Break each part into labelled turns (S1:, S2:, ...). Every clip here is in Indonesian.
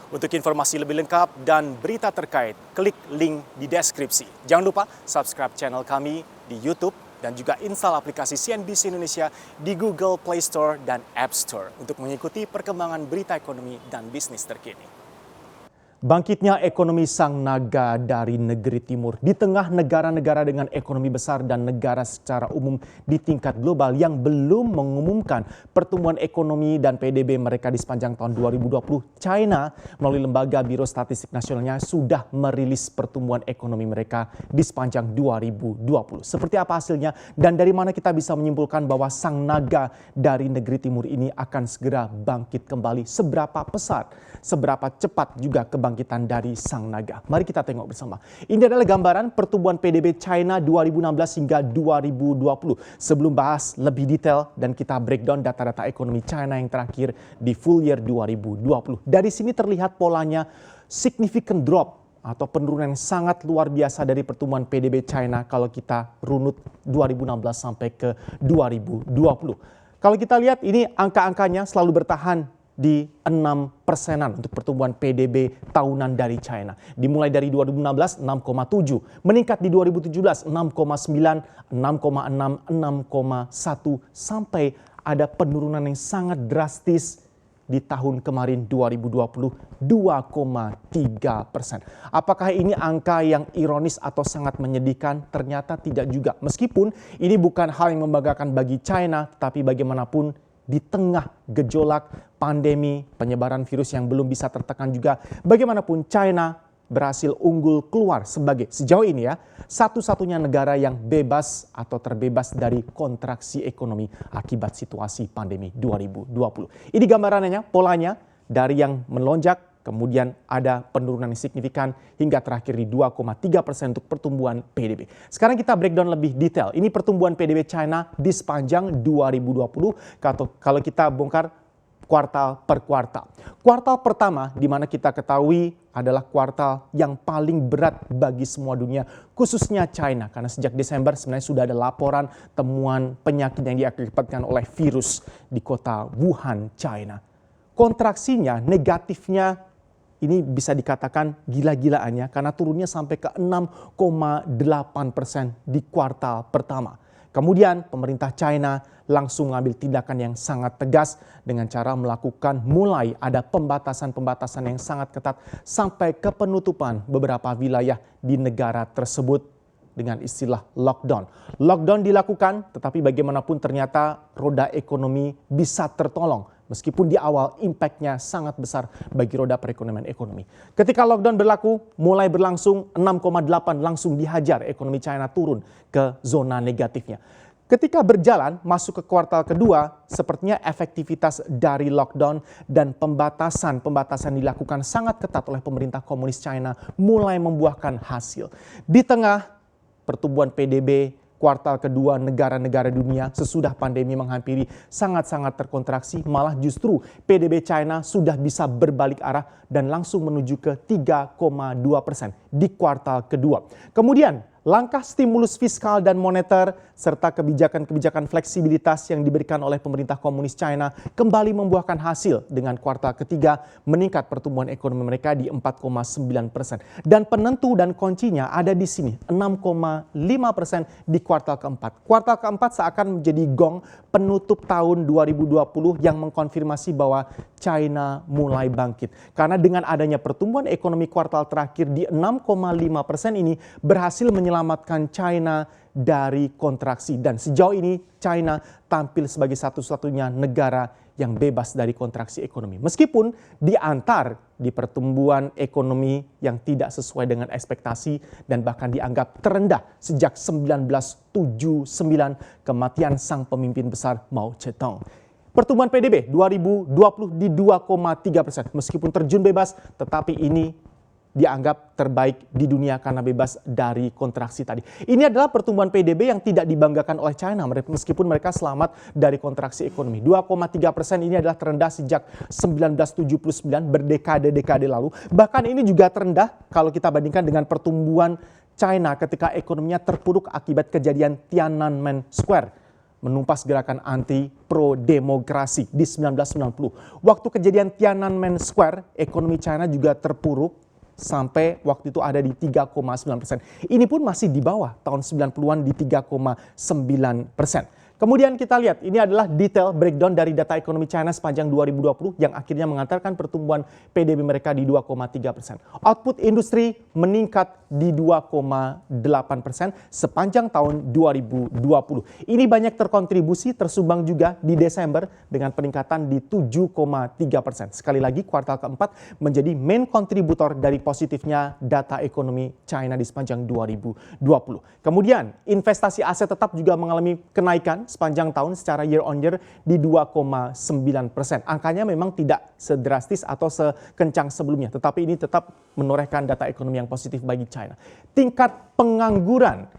S1: Untuk informasi lebih lengkap dan berita terkait, klik link di deskripsi. Jangan lupa subscribe channel kami di YouTube dan juga install aplikasi CNBC Indonesia di Google Play Store dan App Store untuk mengikuti perkembangan berita ekonomi dan bisnis terkini. Bangkitnya ekonomi sang naga dari negeri timur di tengah negara-negara dengan ekonomi besar dan negara secara umum di tingkat global yang belum mengumumkan pertumbuhan ekonomi dan PDB mereka di sepanjang tahun 2020. China melalui lembaga Biro Statistik Nasionalnya sudah merilis pertumbuhan ekonomi mereka di sepanjang 2020. Seperti apa hasilnya dan dari mana kita bisa menyimpulkan bahwa sang naga dari negeri timur ini akan segera bangkit kembali, seberapa pesat, seberapa cepat juga kebangkitan dari sang naga. Mari kita tengok bersama. Ini adalah gambaran pertumbuhan PDB China 2016 hingga 2020. Sebelum bahas lebih detail dan kita breakdown data-data ekonomi China yang terakhir di full year 2020. Dari sini terlihat polanya significant drop atau penurunan yang sangat luar biasa dari pertumbuhan PDB China kalau kita runut 2016 sampai ke 2020. Kalau kita lihat ini angka-angkanya selalu bertahan di 6%-an untuk pertumbuhan PDB tahunan dari China. Dimulai dari 2016 6,7, meningkat di 2017 6,9, 6,6, 6,1 sampai ada penurunan yang sangat drastis di tahun kemarin 2020 2,3%. Apakah ini angka yang ironis atau sangat menyedihkan? Ternyata tidak juga. Meskipun ini bukan hal yang membanggakan bagi China, tapi bagaimanapun di tengah gejolak pandemi, penyebaran virus yang belum bisa tertekan juga, bagaimanapun China berhasil unggul keluar sebagai sejauh ini ya, satu-satunya negara yang bebas atau terbebas dari kontraksi ekonomi akibat situasi pandemi 2020. Ini gambarannya, polanya dari yang melonjak, kemudian ada penurunan yang signifikan hingga terakhir di 2,3% untuk pertumbuhan PDB. Sekarang kita breakdown lebih detail. Ini pertumbuhan PDB China di sepanjang 2020 kalau kita bongkar kuartal per kuartal. Kuartal pertama di mana kita ketahui adalah kuartal yang paling berat bagi semua dunia, khususnya China. Karena sejak Desember sebenarnya sudah ada laporan temuan penyakit yang diakibatkan oleh virus di kota Wuhan, China. Kontraksinya, negatifnya, ini bisa dikatakan gila-gilaannya karena turunnya sampai ke 6,8% di kuartal pertama. Kemudian pemerintah China langsung mengambil tindakan yang sangat tegas dengan cara melakukan mulai ada pembatasan-pembatasan yang sangat ketat sampai ke penutupan beberapa wilayah di negara tersebut dengan istilah lockdown. Lockdown dilakukan tetapi bagaimanapun ternyata roda ekonomi bisa tertolong. Meskipun di awal impact-nya sangat besar bagi roda perekonomian ekonomi. Ketika lockdown berlaku, mulai berlangsung 6,8 langsung dihajar ekonomi China turun ke zona negatifnya. Ketika berjalan masuk ke kuartal kedua, sepertinya efektivitas dari lockdown dan pembatasan dilakukan sangat ketat oleh pemerintah komunis China mulai membuahkan hasil. Di tengah pertumbuhan PDB kuartal kedua negara-negara dunia sesudah pandemi menghampiri sangat-sangat terkontraksi, malah justru PDB China sudah bisa berbalik arah dan langsung menuju ke 3,2% di kuartal kedua. Kemudian langkah stimulus fiskal dan moneter serta kebijakan-kebijakan fleksibilitas yang diberikan oleh pemerintah komunis China kembali membuahkan hasil dengan kuartal ketiga meningkat pertumbuhan ekonomi mereka di 4,9%. Dan penentu dan kuncinya ada di sini 6,5% di kuartal keempat. Kuartal keempat seakan menjadi gong penutup tahun 2020 yang mengkonfirmasi bahwa China mulai bangkit. Karena dengan adanya pertumbuhan ekonomi kuartal terakhir di 6,5% ini berhasil menyelamatkan China dari kontraksi. Dan sejauh ini China tampil sebagai satu-satunya negara yang bebas dari kontraksi ekonomi. Meskipun diantar di pertumbuhan ekonomi yang tidak sesuai dengan ekspektasi dan bahkan dianggap terendah sejak 1979 kematian sang pemimpin besar Mao Zedong. Pertumbuhan PDB 2020 di 2,3%. Meskipun terjun bebas, tetapi ini dianggap terbaik di dunia karena bebas dari kontraksi tadi. Ini adalah pertumbuhan PDB yang tidak dibanggakan oleh China meskipun mereka selamat dari kontraksi ekonomi. 2,3% ini adalah terendah sejak 1979 berdekade-dekade lalu. Bahkan ini juga terendah kalau kita bandingkan dengan pertumbuhan China ketika ekonominya terpuruk akibat kejadian Tiananmen Square. menumpas gerakan anti pro-demokrasi di 1990. Waktu kejadian Tiananmen Square, ekonomi China juga terpuruk sampai waktu itu ada di 3,9%. Ini pun masih di bawah tahun 90-an di 3,9%. Kemudian kita lihat, ini adalah detail breakdown dari data ekonomi China sepanjang 2020 yang akhirnya mengantarkan pertumbuhan PDB mereka di 2,3%. Output industri meningkat di 2,8% sepanjang tahun 2020. Ini banyak terkontribusi tersumbang juga di Desember dengan peningkatan di 7,3%. Sekali lagi kuartal keempat menjadi main kontributor dari positifnya data ekonomi China di sepanjang 2020. Kemudian investasi aset tetap juga mengalami kenaikan sepanjang tahun secara year on year di 2,9%. Angkanya memang tidak sedrastis atau sekencang sebelumnya, tetapi ini tetap menorehkan data ekonomi yang positif bagi China. Tingkat pengangguran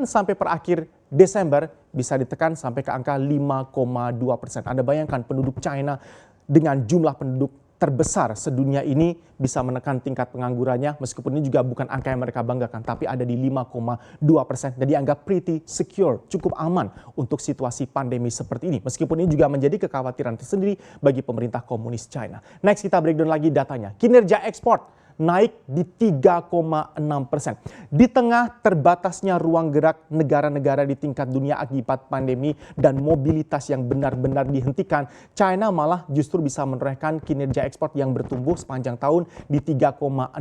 S1: sampai per akhir Desember bisa ditekan sampai ke angka 5,2%. Anda bayangkan penduduk China dengan jumlah penduduk terbesar sedunia ini bisa menekan tingkat penganggurannya, meskipun ini juga bukan angka yang mereka banggakan, tapi ada di 5,2%. Dan dianggap pretty secure, cukup aman untuk situasi pandemi seperti ini. Meskipun ini juga menjadi kekhawatiran tersendiri bagi pemerintah komunis China. Next kita breakdown lagi datanya. Kinerja ekspor naik di 3,6%. Di tengah terbatasnya ruang gerak negara-negara di tingkat dunia akibat pandemi dan mobilitas yang benar-benar dihentikan, China malah justru bisa menorehkan kinerja ekspor yang bertumbuh sepanjang tahun di 3,6%.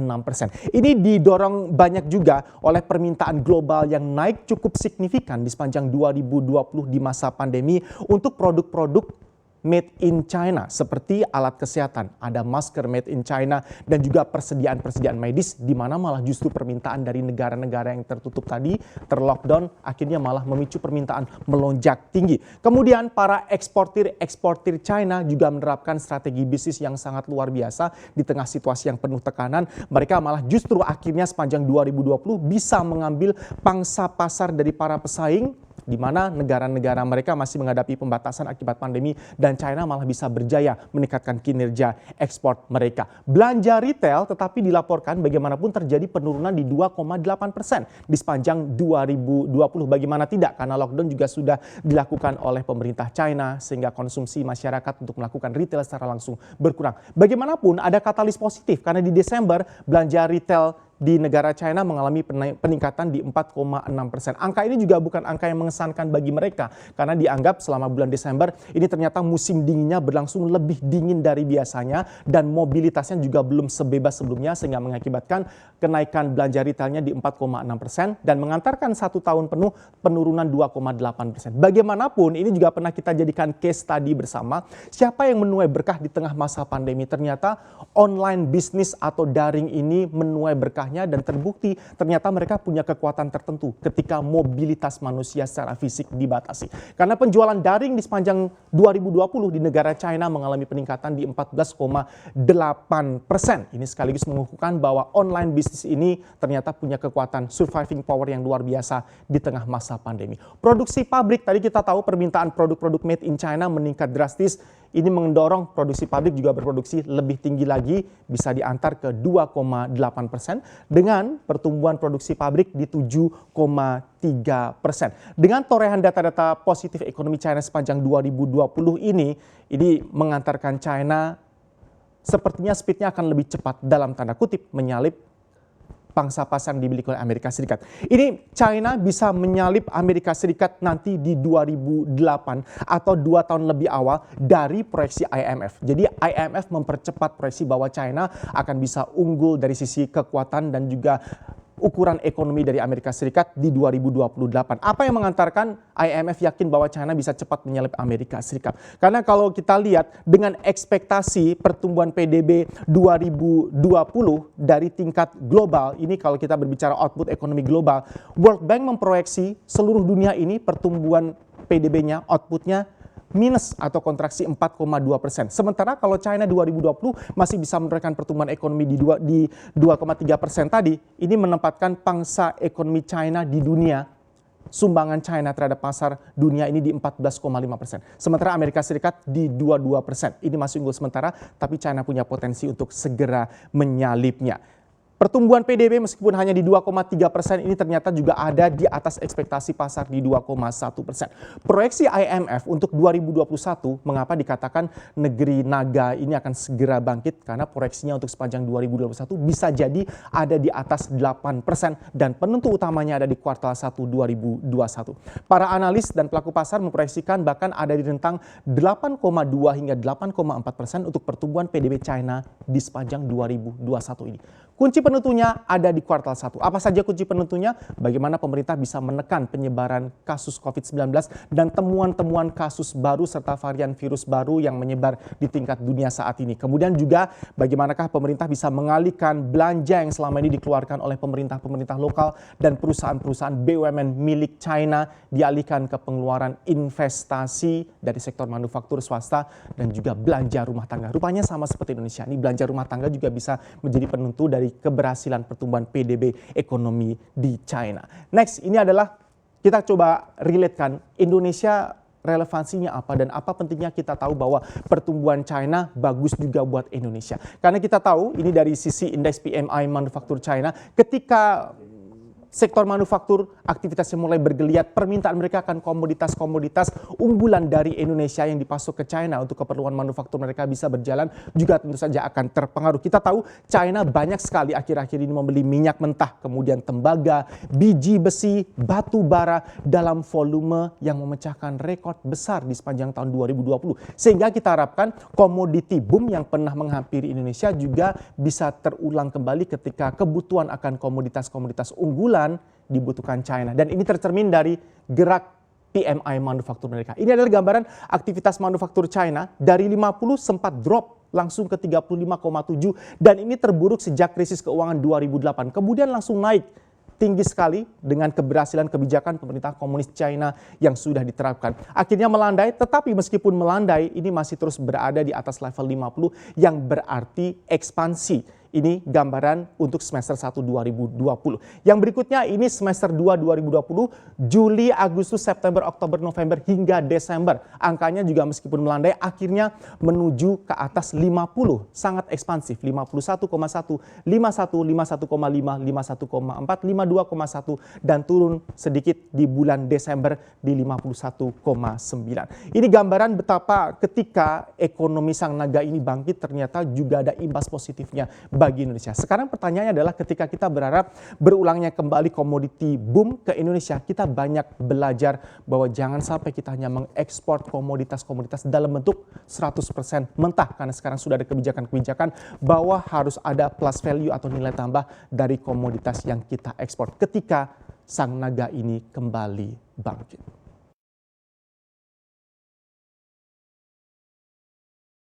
S1: Ini didorong banyak juga oleh permintaan global yang naik cukup signifikan di sepanjang 2020 di masa pandemi untuk produk-produk made in China seperti alat kesehatan, ada masker made in China dan juga persediaan medis, di mana malah justru permintaan dari negara-negara yang tertutup tadi, terlockdown, akhirnya malah memicu permintaan melonjak tinggi. Kemudian para eksportir China juga menerapkan strategi bisnis yang sangat luar biasa di tengah situasi yang penuh tekanan. Mereka malah justru akhirnya sepanjang 2020 bisa mengambil pangsa pasar dari para pesaing, di mana negara-negara mereka masih menghadapi pembatasan akibat pandemi dan China malah bisa berjaya meningkatkan kinerja ekspor mereka. Belanja retail tetapi dilaporkan bagaimanapun terjadi penurunan di 2,8% di sepanjang 2020. Bagaimana tidak, karena lockdown juga sudah dilakukan oleh pemerintah China sehingga konsumsi masyarakat untuk melakukan retail secara langsung berkurang. Bagaimanapun ada katalis positif karena di Desember belanja retail di negara China mengalami peningkatan di 4,6%. Angka ini juga bukan angka yang mengesankan bagi mereka karena dianggap selama bulan Desember ini ternyata musim dinginnya berlangsung lebih dingin dari biasanya dan mobilitasnya juga belum sebebas sebelumnya sehingga mengakibatkan kenaikan belanja retailnya di 4,6% dan mengantarkan satu tahun penuh penurunan 2,8%. Bagaimanapun ini juga pernah kita jadikan case study bersama, siapa yang menuai berkah di tengah masa pandemi. Ternyata online bisnis atau daring ini menuai berkah dan terbukti ternyata mereka punya kekuatan tertentu ketika mobilitas manusia secara fisik dibatasi. Karena penjualan daring di sepanjang 2020 di negara China mengalami peningkatan di 14,8%. Ini sekaligus mengukuhkan bahwa online bisnis ini ternyata punya kekuatan surviving power yang luar biasa di tengah masa pandemi. Produksi pabrik, tadi kita tahu permintaan produk-produk made in China meningkat drastis. Ini mendorong produksi pabrik juga berproduksi lebih tinggi lagi, bisa diantar ke 2,8% dengan pertumbuhan produksi pabrik di 7,3%. Dengan torehan data-data positif ekonomi China sepanjang 2020 ini mengantarkan China sepertinya speednya akan lebih cepat dalam tanda kutip menyalip pangsa pasar yang dimiliki oleh Amerika Serikat. Ini China bisa menyalip Amerika Serikat nanti di 2008 atau 2 tahun lebih awal dari proyeksi IMF. Jadi IMF mempercepat proyeksi bahwa China akan bisa unggul dari sisi kekuatan dan juga ukuran ekonomi dari Amerika Serikat di 2028. Apa yang mengantarkan IMF yakin bahwa China bisa cepat menyalip Amerika Serikat? Karena kalau kita lihat dengan ekspektasi pertumbuhan PDB 2020 dari tingkat global, ini kalau kita berbicara output ekonomi global, World Bank memproyeksi seluruh dunia ini pertumbuhan PDB-nya, outputnya minus atau kontraksi 4,2%. Sementara kalau China 2020 masih bisa menorehkan pertumbuhan ekonomi di 2,3% tadi, ini menempatkan pangsa ekonomi China di dunia, sumbangan China terhadap pasar dunia ini di 14,5%. Sementara Amerika Serikat di 22%. Ini masih unggul sementara, tapi China punya potensi untuk segera menyalipnya. Pertumbuhan PDB meskipun hanya di 2,3% ini ternyata juga ada di atas ekspektasi pasar di 2,1%. Proyeksi IMF untuk 2021 mengapa dikatakan negeri naga ini akan segera bangkit karena proyeksinya untuk sepanjang 2021 bisa jadi ada di atas 8% dan penentu utamanya ada di kuartal 1 2021. Para analis dan pelaku pasar memproyeksikan bahkan ada di rentang 8,2 hingga 8,4% untuk pertumbuhan PDB China di sepanjang 2021 ini. Kunci penentunya ada di kuartal 1. Apa saja kunci penentunya? Bagaimana pemerintah bisa menekan penyebaran kasus COVID-19 dan temuan-temuan kasus baru serta varian virus baru yang menyebar di tingkat dunia saat ini. Kemudian juga bagaimanakah pemerintah bisa mengalihkan belanja yang selama ini dikeluarkan oleh pemerintah-pemerintah lokal dan perusahaan-perusahaan BUMN milik China dialihkan ke pengeluaran investasi dari sektor manufaktur swasta dan juga belanja rumah tangga. Rupanya sama seperti Indonesia. Ini belanja rumah tangga juga bisa menjadi penentu dari keberhasilan pertumbuhan PDB ekonomi di China. Next, ini adalah kita coba relatekan Indonesia relevansinya apa dan apa pentingnya kita tahu bahwa pertumbuhan China bagus juga buat Indonesia. Karena kita tahu ini dari sisi indeks PMI manufaktur China ketika sektor manufaktur aktivitasnya mulai bergeliat, permintaan mereka akan komoditas-komoditas unggulan dari Indonesia yang dipasok ke China untuk keperluan manufaktur mereka bisa berjalan juga tentu saja akan terpengaruh. Kita tahu China banyak sekali akhir-akhir ini membeli minyak mentah, kemudian tembaga, biji besi, batu bara dalam volume yang memecahkan rekor besar di sepanjang tahun 2020. Sehingga kita harapkan komoditi boom yang pernah menghampiri Indonesia juga bisa terulang kembali ketika kebutuhan akan komoditas-komoditas unggulan dibutuhkan China. Dan ini tercermin dari gerak PMI manufaktur mereka. Ini adalah gambaran aktivitas manufaktur China dari 50 sempat drop langsung ke 35,7 dan ini terburuk sejak krisis keuangan 2008. Kemudian langsung naik tinggi sekali dengan keberhasilan kebijakan pemerintah komunis China yang sudah diterapkan. Akhirnya melandai, tetapi meskipun melandai ini masih terus berada di atas level 50 yang berarti ekspansi. Ini gambaran untuk semester 1 2020. Yang berikutnya ini semester 2 2020, Juli, Agustus, September, Oktober, November hingga Desember. Angkanya juga meskipun melandai akhirnya menuju ke atas 50. Sangat ekspansif, 51,1, 51, 51,5, 51,4, 52,1 dan turun sedikit di bulan Desember di 51,9. Ini gambaran betapa ketika ekonomi sang naga ini bangkit ternyata juga ada imbas positifnya bagi Indonesia. Sekarang pertanyaannya adalah ketika kita berharap berulangnya kembali komoditi boom ke Indonesia, kita banyak belajar bahwa jangan sampai kita hanya mengekspor komoditas-komoditas dalam bentuk 100% mentah karena sekarang sudah ada kebijakan-kebijakan bahwa harus ada plus value atau nilai tambah dari komoditas yang kita ekspor ketika sang naga ini kembali bangkit.